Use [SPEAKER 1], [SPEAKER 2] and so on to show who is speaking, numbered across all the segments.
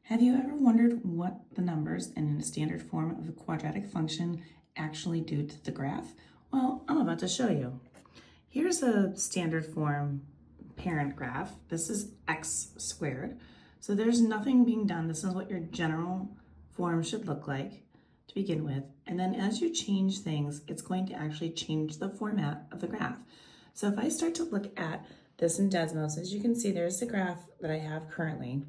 [SPEAKER 1] Have you ever wondered what the numbers in a standard form of the quadratic function actually do to the graph? Well, I'm about to show you. Here's a standard form parent graph. This is x squared. So there's nothing being done. This is what your general form should look like to begin with. And then as you change things, it's going to actually change the format of the graph. So if I start to look at this in Desmos, as you can see, there's the graph that I have currently.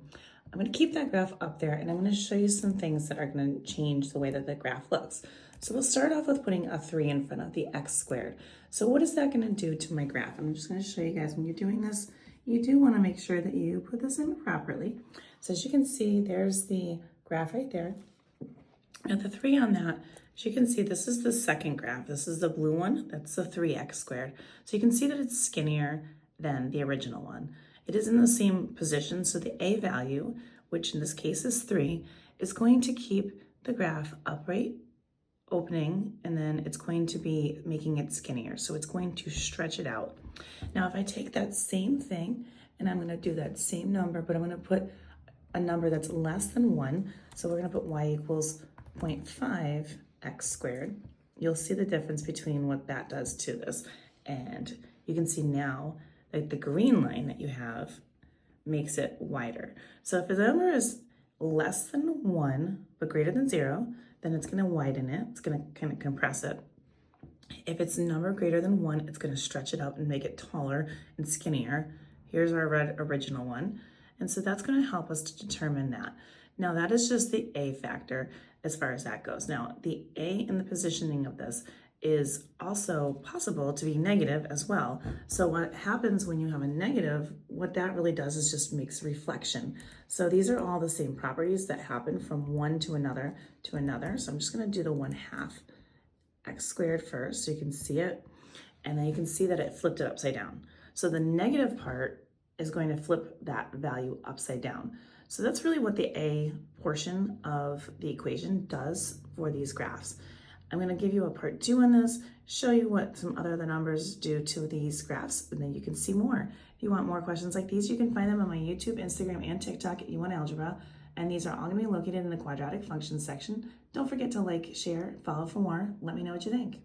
[SPEAKER 1] I'm going to keep that graph up there, and I'm going to show you some things that are going to change the way that the graph looks. So we'll start off with putting a 3 in front of the x squared. So what is that going to do to my graph? I'm just going to show you guys when you're doing this, you do want to make sure that you put this in properly. So as you can see, there's the graph right there. Now the 3 on that, as you can see, this is the second graph. This is the blue one. That's the 3x squared. So you can see that it's skinnier than the original one. It is in the same position, so the a value, which in this case is 3, is going to keep the graph upright, opening, and then it's going to be making it skinnier. So it's going to stretch it out. Now, if I take that same thing, and I'm going to do that same number, but I'm going to put a number that's less than 1. So we're going to put y equals 0.5 x squared. You'll see the difference between what that does to this. And you can see now that the green line that you have makes it wider. So if the number is less than 1 but greater than 0, then it's going to widen it. It's going to kind of compress it. If it's a number greater than 1, it's going to stretch it out and make it taller and skinnier. Here's our red original one. And so that's going to help us to determine that. Now that is just the a factor as far as that goes. Now the a in the positioning of this is also possible to be negative as well. So what happens when you have a negative, what that really does is just makes reflection. So these are all the same properties that happen from one to another to another. So I'm just going to do the 1/2 x squared first so you can see it. And then you can see that it flipped it upside down. So the negative part is going to flip that value upside down. So that's really what the a portion of the equation does for these graphs. I'm going to give you a part 2 on this, show you what some other numbers do to these graphs, and then you can see more. If you want more questions like these, you can find them on my YouTube, Instagram, and TikTok at U1Algebra, and these are all going to be located in the quadratic functions section. Don't forget to like, share, follow for more. Let me know what you think.